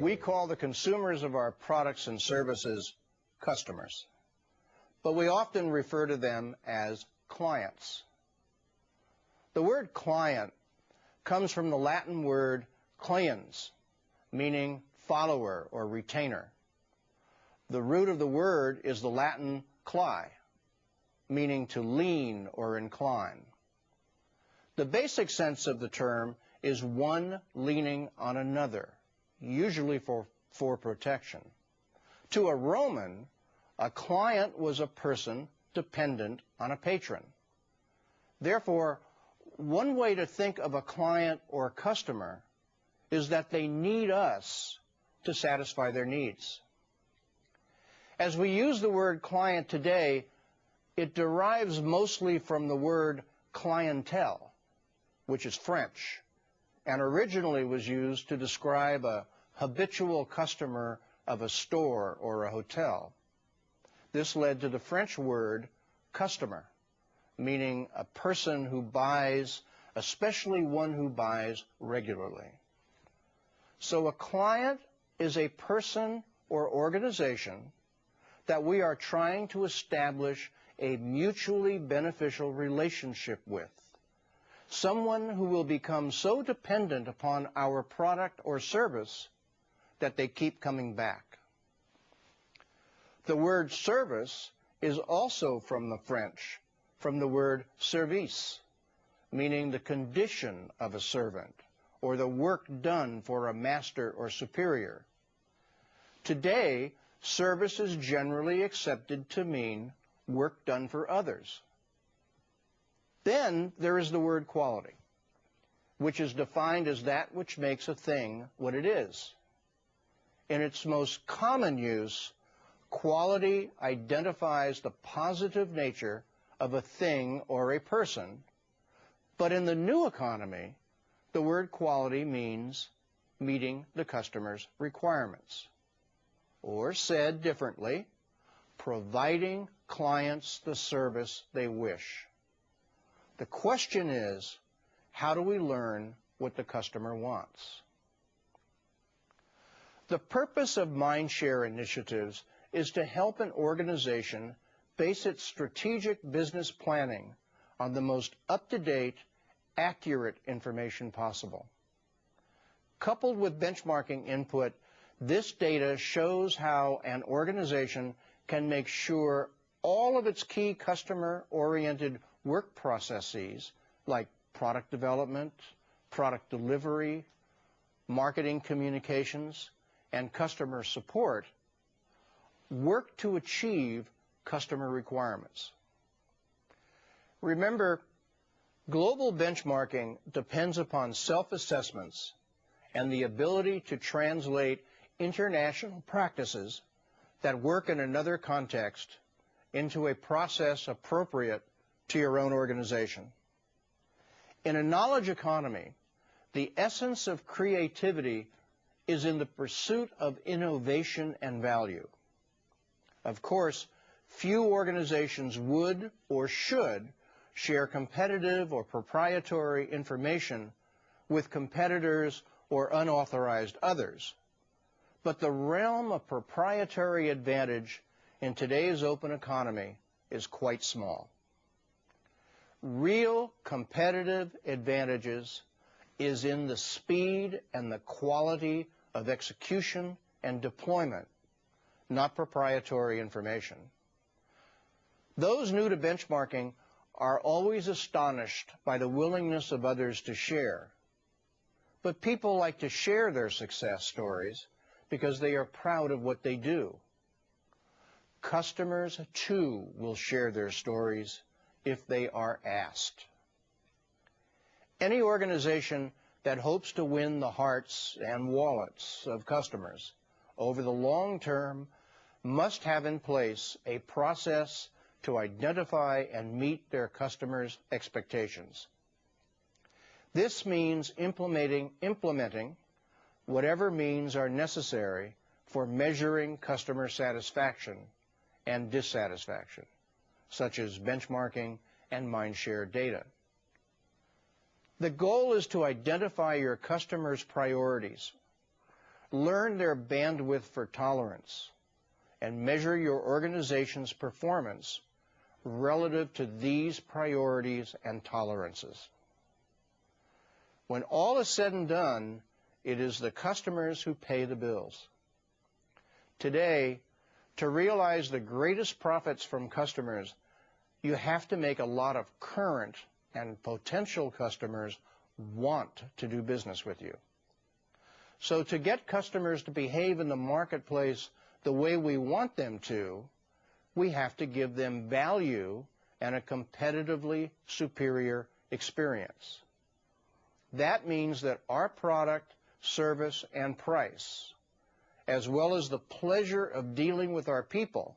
We call the consumers of our products and services customers, but we often refer to them as clients. The word client comes from the Latin word cliens, meaning follower or retainer. The root of the word is the Latin cli, meaning to lean or incline. The basic sense of the term is one leaning on another, usually for protection. To a Roman, a client was a person dependent on a patron. Therefore, one way to think of a client or customer is that they need us to satisfy their needs. As we use the word client today, it derives mostly from the word clientele, which is French, and originally was used to describe a habitual customer of a store or a hotel. This led to the French word customer, meaning a person who buys, especially one who buys regularly. So a client is a person or organization that we are trying to establish a mutually beneficial relationship with. Someone who will become so dependent upon our product or service that they keep coming back. The word service is also from the French, from the word service, meaning the condition of a servant or the work done for a master or superior. Today, service is generally accepted to mean work done for others. Then there is the word quality, which is defined as that which makes a thing what it is. In its most common use, quality identifies the positive nature of a thing or a person, but in the new economy, the word quality means meeting the customer's requirements. Or said differently, providing clients the service they wish. The question is, how do we learn what the customer wants? The purpose of Mindshare initiatives is to help an organization base its strategic business planning on the most up-to-date, accurate information possible. Coupled with benchmarking input, this data shows how an organization can make sure all of its key customer-oriented work processes, like product development, product delivery, marketing communications, and customer support, work to achieve customer requirements. Remember, global benchmarking depends upon self-assessments and the ability to translate international practices that work in another context into a process appropriate to your own organization. In a knowledge economy, the essence of creativity is in the pursuit of innovation and value. Of course, few organizations would or should share competitive or proprietary information with competitors or unauthorized others. But the realm of proprietary advantage in today's open economy is quite small. Real competitive advantages is in the speed and the quality of execution and deployment, not proprietary information. Those new to benchmarking are always astonished by the willingness of others to share. But people like to share their success stories because they are proud of what they do. Customers, too, will share their stories if they are asked. Any organization that hopes to win the hearts and wallets of customers over the long term must have in place a process to identify and meet their customers' expectations. This means implementing whatever means are necessary for measuring customer satisfaction and dissatisfaction, such as benchmarking and Mindshare data. The goal is to identify your customers' priorities, learn their bandwidth for tolerance, and measure your organization's performance relative to these priorities and tolerances. When all is said and done, it is the customers who pay the bills. Today, to realize the greatest profits from customers, you have to make a lot of current and potential customers want to do business with you. So to get customers to behave in the marketplace the way we want them to, we have to give them value and a competitively superior experience. That means that our product, service, and price, as well as the pleasure of dealing with our people,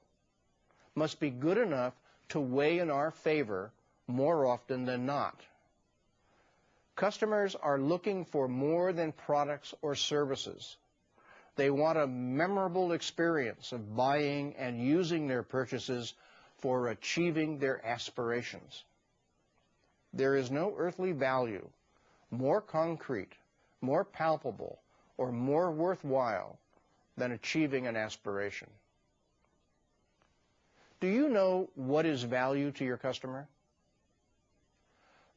must be good enough to weigh in our favor more often than not. Customers are looking for more than products or services. They want a memorable experience of buying and using their purchases for achieving their aspirations. There is no earthly value more concrete, more palpable, or more worthwhile than achieving an aspiration. Do you know what is value to your customer?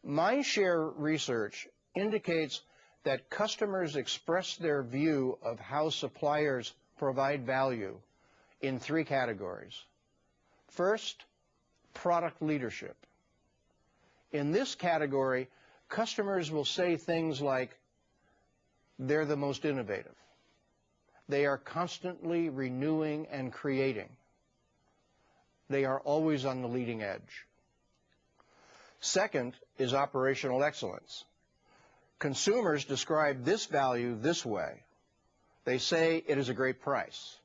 Mindshare research indicates that customers express their view of how suppliers provide value in 3 categories. First, product leadership. In this category, customers will say things like, they're the most innovative. They are constantly renewing and creating. They are always on the leading edge. Second is operational excellence. Consumers describe this value this way. They say it is a great price,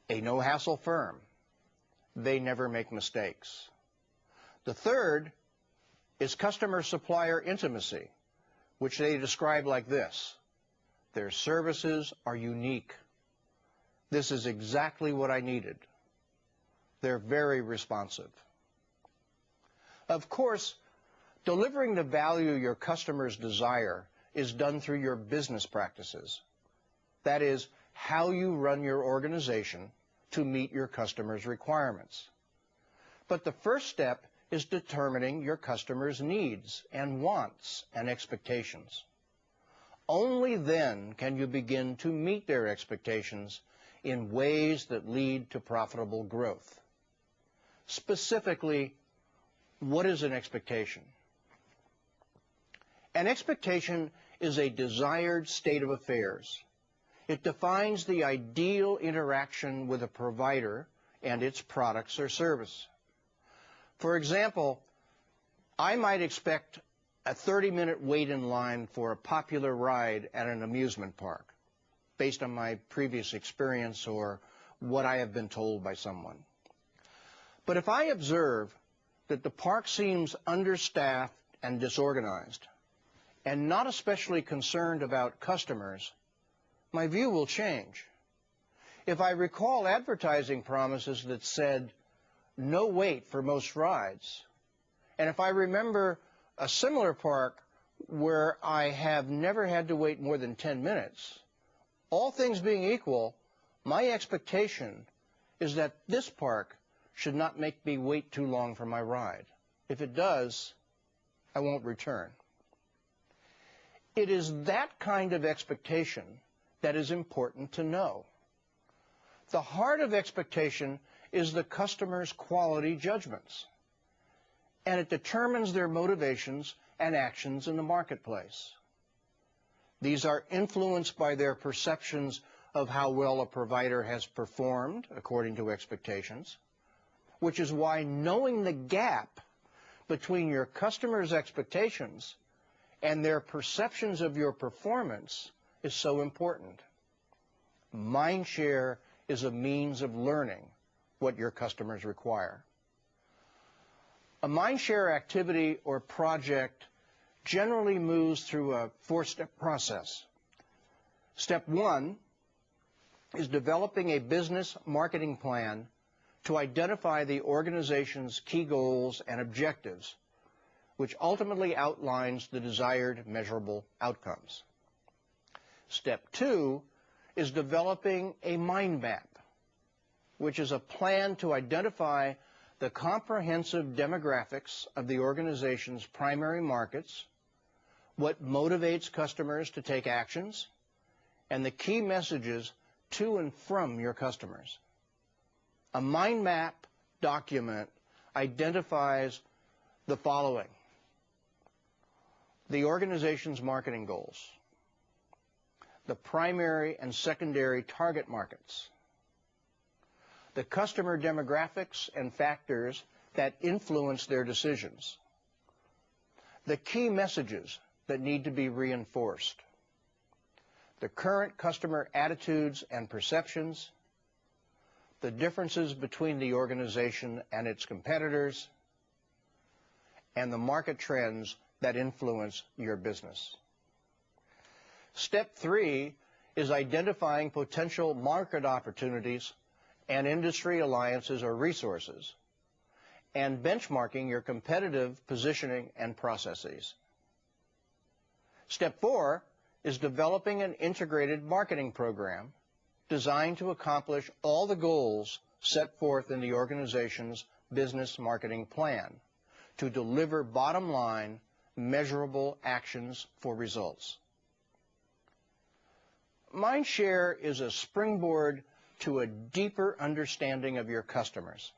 a no-hassle firm. They never make mistakes. The third is customer-supplier intimacy, which they describe like this. Their services are unique. This is exactly what I needed. They're very responsive. Of course, delivering the value your customers desire is done through your business practices. That is, how you run your organization to meet your customers' requirements. But the first step is determining your customers' needs and wants and expectations. Only then can you begin to meet their expectations in ways that lead to profitable growth. Specifically, what is an expectation? An expectation is a desired state of affairs. It defines the ideal interaction with a provider and its products or service. For example, I might expect a 30-minute wait in line for a popular ride at an amusement park, based on my previous experience or what I have been told by someone. But if I observe that the park seems understaffed and disorganized, and not especially concerned about customers, my view will change. If I recall advertising promises that said, no wait for most rides, and if I remember a similar park where I have never had to wait more than 10 minutes, all things being equal, my expectation is that this park should not make me wait too long for my ride. If it does, I won't return. It is that kind of expectation that is important to know. The heart of expectation is the customer's quality judgments, and it determines their motivations and actions in the marketplace. These are influenced by their perceptions of how well a provider has performed according to expectations, which is why knowing the gap between your customers' expectations and their perceptions of your performance is so important. Mindshare is a means of learning what your customers require. A Mindshare activity or project generally moves through a 4-step process. Step 1 is developing a business marketing plan to identify the organization's key goals and objectives, which ultimately outlines the desired measurable outcomes. Step 2 is developing a mind map, which is a plan to identify the comprehensive demographics of the organization's primary markets, what motivates customers to take actions, and the key messages to and from your customers. A mind map document identifies the following: the organization's marketing goals, the primary and secondary target markets, the customer demographics and factors that influence their decisions, the key messages that need to be reinforced, the current customer attitudes and perceptions, the differences between the organization and its competitors, and the market trends that influence your business. Step 3 is identifying potential market opportunities and industry alliances or resources, and benchmarking your competitive positioning and processes. Step 4 is developing an integrated marketing program designed to accomplish all the goals set forth in the organization's business marketing plan to deliver bottom-line, measurable actions for results. Mindshare is a springboard to a deeper understanding of your customers.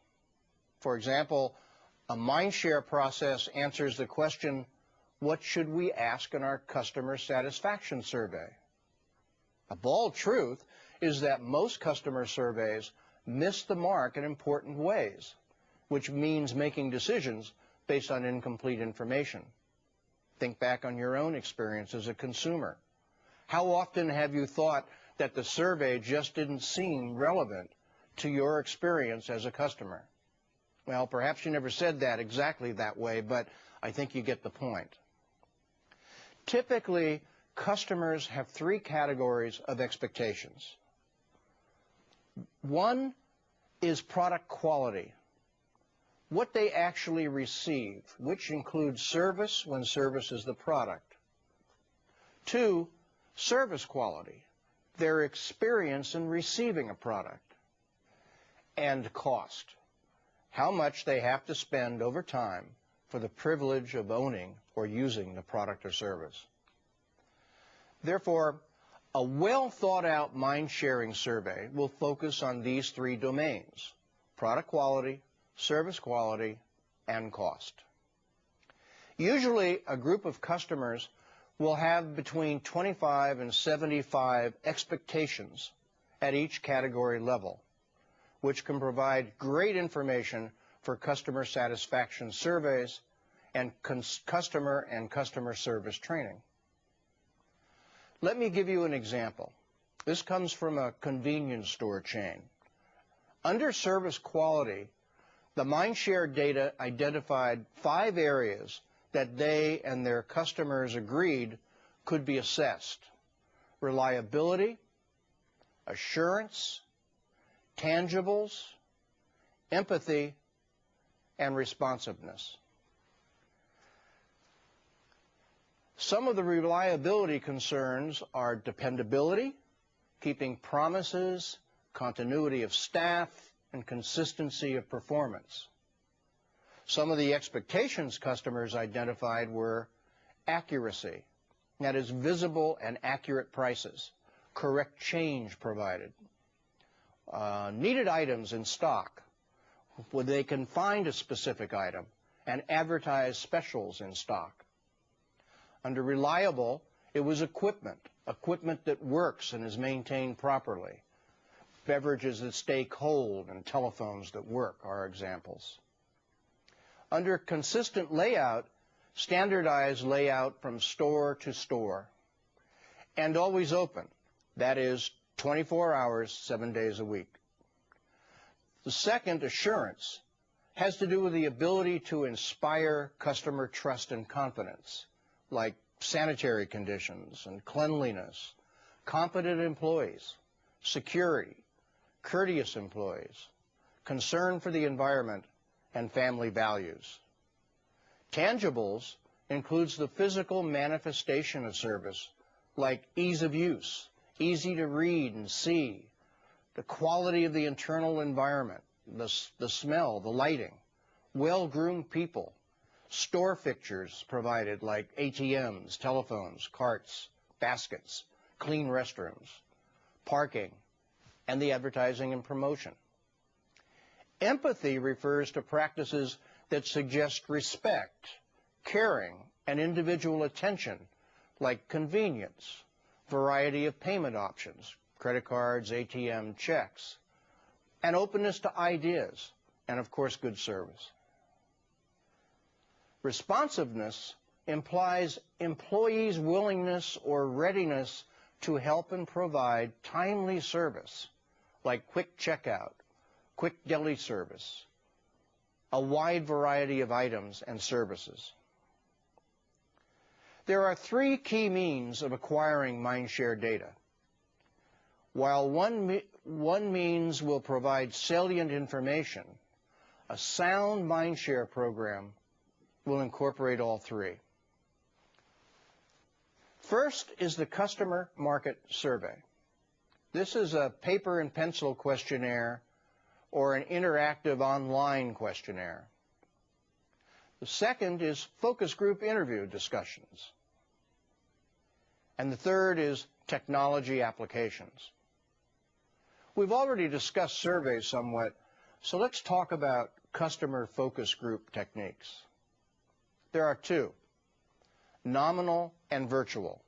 For example, a Mindshare process answers the question, what should we ask in our customer satisfaction survey? A bald truth is that most customer surveys miss the mark in important ways, which means making decisions based on incomplete information. Think back on your own experience as a consumer. How often have you thought that the survey just didn't seem relevant to your experience as a customer? Well, perhaps you never said that exactly that way, but I think you get the point. Typically, customers have 3 categories of expectations. One is product quality, what they actually receive, which includes service when service is the product. 2, service quality, their experience in receiving a product. And cost, how much they have to spend over time for the privilege of owning or using the product or service. Therefore, a well-thought-out mind-sharing survey will focus on these 3 domains: product quality, service quality, and cost. Usually, a group of customers will have between 25 and 75 expectations at each category level, which can provide great information for customer satisfaction surveys and customer service training. Let me give you an example. This comes from a convenience store chain. Under service quality, the Mindshare data identified 5 areas that they and their customers agreed could be assessed: reliability, assurance, tangibles, empathy, and responsiveness. Some of the reliability concerns are dependability, keeping promises, continuity of staff, and consistency of performance. Some of the expectations customers identified were accuracy, that is, visible and accurate prices, correct change provided, needed items in stock, where they can find a specific item and advertise specials in stock. Under reliable, it was equipment that works and is maintained properly. Beverages that stay cold and telephones that work are examples. Under consistent layout, standardized layout from store to store. And always open, that is 24 hours, 7 days a week. The second, assurance, has to do with the ability to inspire customer trust and confidence, like sanitary conditions and cleanliness, competent employees, security, courteous employees, concern for the environment, and family values. Tangibles includes the physical manifestation of service, like ease of use easy to read and see, the quality of the internal environment, the smell, the lighting, well-groomed people, store fixtures provided like ATMs, telephones, carts, baskets, clean restrooms, parking, and the advertising and promotion. Empathy refers to practices that suggest respect, caring, and individual attention, like convenience, variety of payment options, credit cards, ATM, checks, and openness to ideas, and of course, good service. Responsiveness implies employees' willingness or readiness to help and provide timely service, like quick checkout, quick deli service, a wide variety of items and services. There are three key means of acquiring Mindshare data. While one means will provide salient information, a sound Mindshare program will incorporate all three. First is the customer market survey. This is a paper and pencil questionnaire or an interactive online questionnaire. The second is focus group interview discussions. And the third is technology applications. We've already discussed surveys somewhat, so let's talk about customer focus group techniques. There are two, nominal and virtual.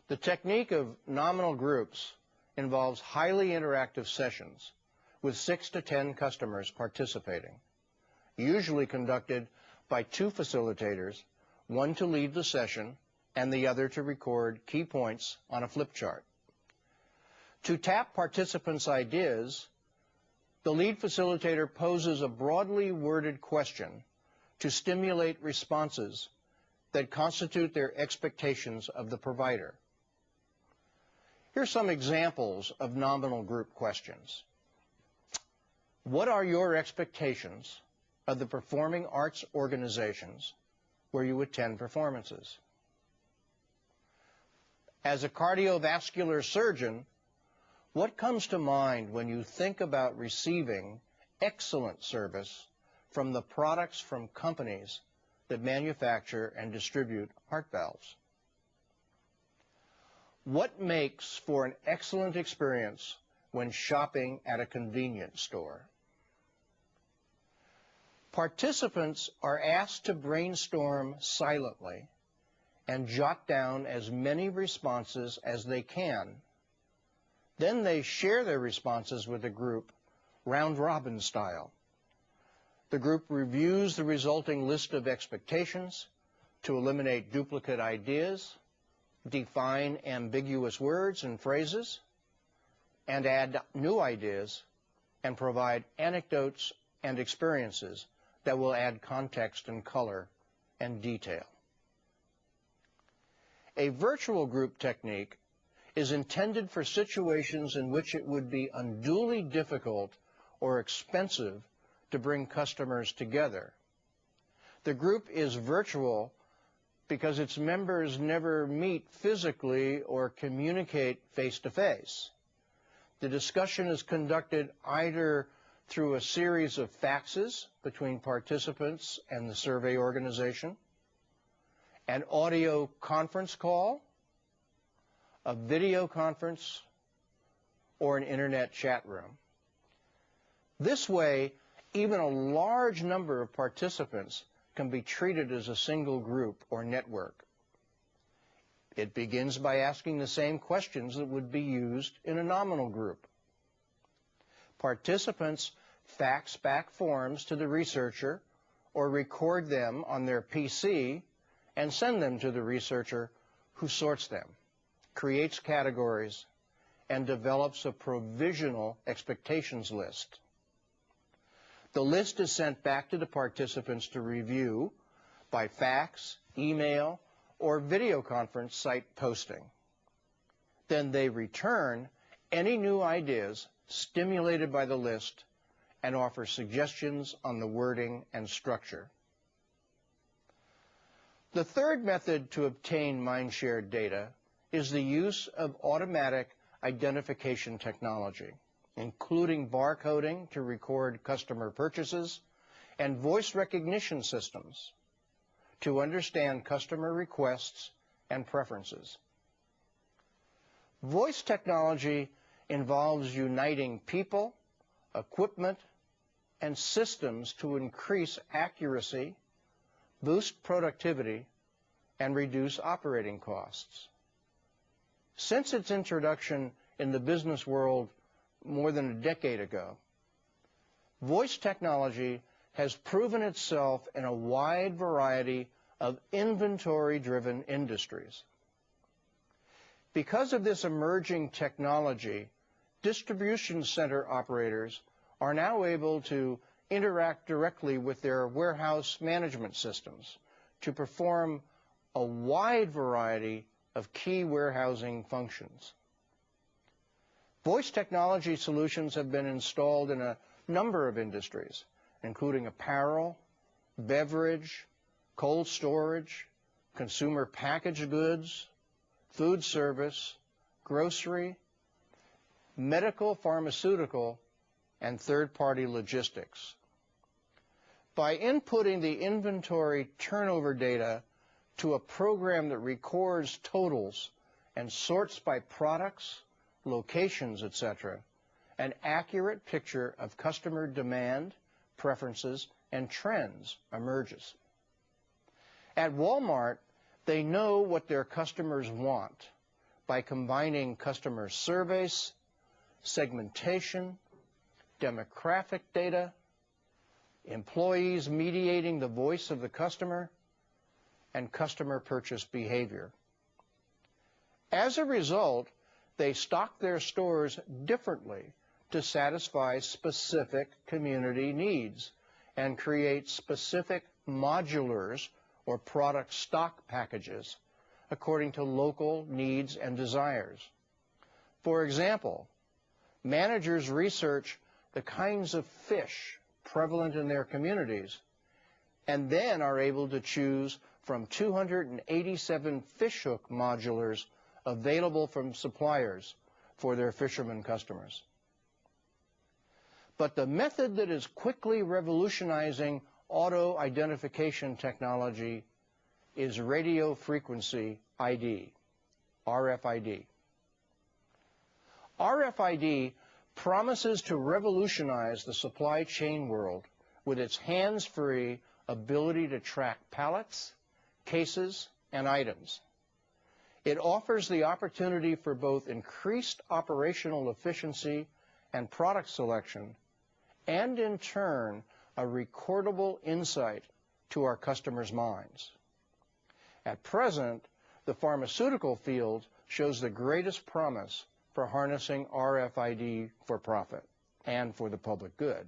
The technique of nominal groups involves highly interactive sessions with 6 to 10 customers participating, usually conducted by 2 facilitators, one to lead the session and the other to record key points on a flip chart. To tap participants' ideas, the lead facilitator poses a broadly worded question to stimulate responses that constitute their expectations of the provider. Here's some examples of nominal group questions. What are your expectations of the performing arts organizations where you attend performances? As a cardiovascular surgeon, what comes to mind when you think about receiving excellent service from the products from companies that manufacture and distribute heart valves? What makes for an excellent experience when shopping at a convenience store? Participants are asked to brainstorm silently and jot down as many responses as they can. Then they share their responses with the group, round-robin style. The group reviews the resulting list of expectations to eliminate duplicate ideas, define ambiguous words and phrases, and add new ideas and provide anecdotes and experiences that will add context and color and detail. A virtual group technique is intended for situations in which it would be unduly difficult or expensive to bring customers together. The group is virtual because its members never meet physically or communicate face-to-face. The discussion is conducted either through a series of faxes between participants and the survey organization, an audio conference call, a video conference, or an internet chat room. This way, even a large number of participants can be treated as a single group or network. It begins by asking the same questions that would be used in a nominal group. Participants fax back forms to the researcher or record them on their PC and send them to the researcher, who sorts them, creates categories, and develops a provisional expectations list. The list is sent back to the participants to review by fax, email, or video conference site posting. Then they return any new ideas stimulated by the list and offer suggestions on the wording and structure. The third method to obtain Mindshare data is the use of automatic identification technology, including barcoding to record customer purchases and voice recognition systems to understand customer requests and preferences. Voice technology involves uniting people, equipment, and systems to increase accuracy, boost productivity, and reduce operating costs. Since its introduction in the business world more than a decade ago, voice technology has proven itself in a wide variety of inventory-driven industries. Because of this emerging technology, distribution center operators are now able to interact directly with their warehouse management systems to perform a wide variety of key warehousing functions. Voice technology solutions have been installed in a number of industries, including apparel, beverage, cold storage, consumer packaged goods, food service, grocery, medical, pharmaceutical, and third-party logistics. By inputting the inventory turnover data to a program that records totals and sorts by products, locations, etc., an accurate picture of customer demand, preferences, and trends emerges. At Walmart, they know what their customers want by combining customer surveys, segmentation, demographic data, employees mediating the voice of the customer, and customer purchase behavior. As a result, they stock their stores differently to satisfy specific community needs and create specific modulars or product stock packages according to local needs and desires. For example, managers research the kinds of fish prevalent in their communities and then are able to choose from 287 fishhook modulars available from suppliers for their fishermen customers. But the method that is quickly revolutionizing auto identification technology is radio frequency ID, RFID. RFID promises to revolutionize the supply chain world with its hands-free ability to track pallets, cases, and items. It offers the opportunity for both increased operational efficiency and product selection, and in turn, a recordable insight to our customers' minds. At present, the pharmaceutical field shows the greatest promise for harnessing RFID for profit and for the public good.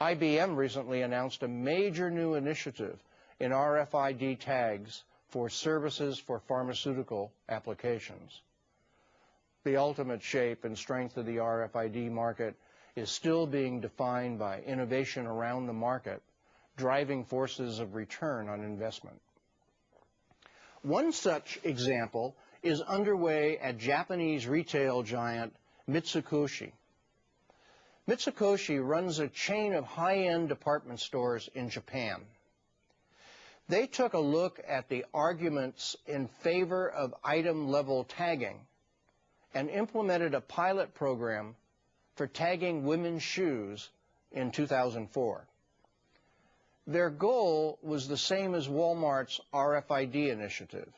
IBM recently announced a major new initiative in RFID tags for services for pharmaceutical applications. The ultimate shape and strength of the RFID market is still being defined by innovation around the market, driving forces of return on investment. One such example is underway at Japanese retail giant Mitsukoshi. Mitsukoshi runs a chain of high-end department stores in Japan. They took a look at the arguments in favor of item-level tagging and implemented a pilot program for tagging women's shoes in 2004. Their goal was the same as Walmart's RFID initiative: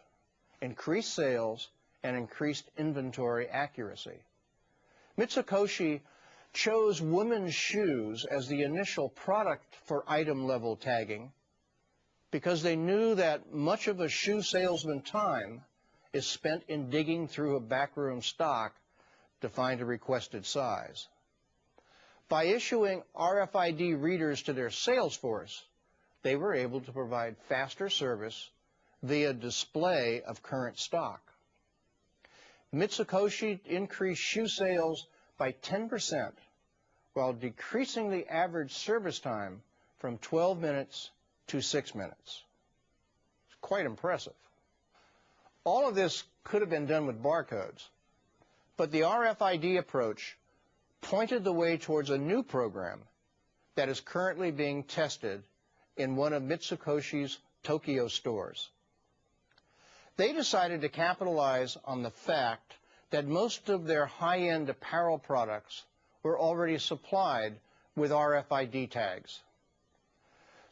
increased sales and increased inventory accuracy. Mitsukoshi chose women's shoes as the initial product for item-level tagging because they knew that much of a shoe salesman's time is spent in digging through a backroom stock to find a requested size. By issuing RFID readers to their sales force, they were able to provide faster service via display of current stock. Mitsukoshi increased shoe sales by 10% while decreasing the average service time from 12 minutes to 6 minutes. It's quite impressive. All of this could have been done with barcodes, but the RFID approach pointed the way towards a new program that is currently being tested in one of Mitsukoshi's Tokyo stores. They decided to capitalize on the fact that most of their high-end apparel products were already supplied with RFID tags.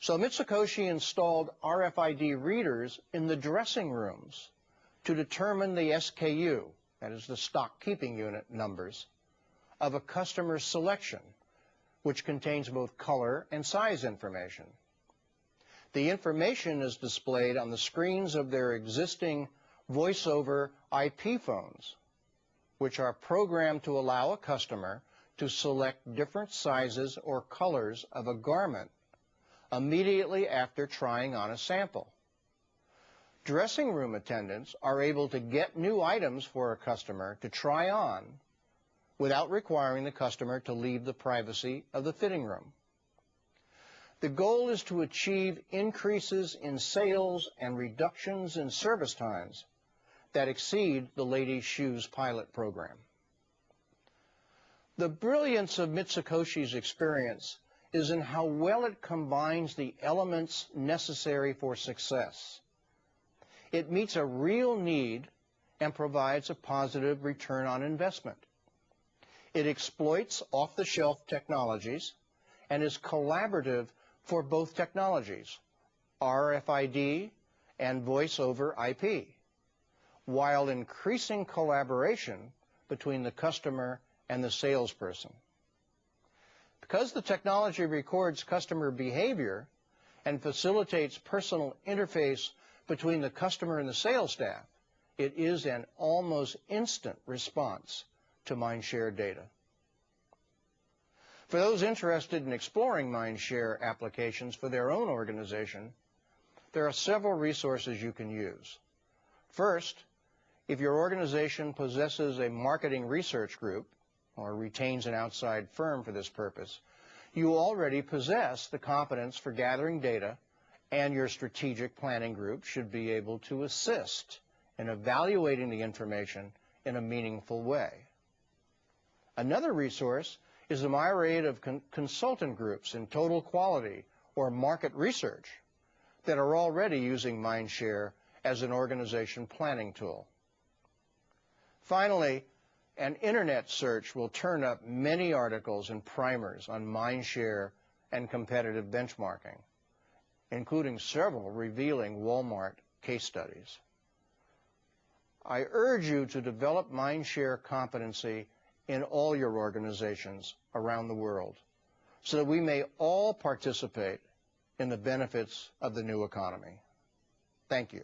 So Mitsukoshi installed RFID readers in the dressing rooms to determine the SKU, that is the stock keeping unit numbers, of a customer's selection, which contains both color and size information. The information is displayed on the screens of their existing voice-over IP phones, which are programmed to allow a customer to select different sizes or colors of a garment immediately after trying on a sample. Dressing room attendants are able to get new items for a customer to try on without requiring the customer to leave the privacy of the fitting room. The goal is to achieve increases in sales and reductions in service times that exceed the Ladies' Shoes pilot program. The brilliance of Mitsukoshi's experience is in how well it combines the elements necessary for success. It meets a real need and provides a positive return on investment. It exploits off-the-shelf technologies and is collaborative for both technologies, RFID and voice-over IP, while increasing collaboration between the customer and the salesperson. Because the technology records customer behavior and facilitates personal interface between the customer and the sales staff, it is an almost instant response to Mindshare data. For those interested in exploring Mindshare applications for their own organization, there are several resources you can use. First, if your organization possesses a marketing research group or retains an outside firm for this purpose, you already possess the competence for gathering data, and your strategic planning group should be able to assist in evaluating the information in a meaningful way. Another resource is a myriad of consultant groups in total quality or market research that are already using Mindshare as an organization planning tool. Finally, an internet search will turn up many articles and primers on Mindshare and competitive benchmarking, including several revealing Walmart case studies. I urge you to develop Mindshare competency in all your organizations around the world so that we may all participate in the benefits of the new economy. Thank you.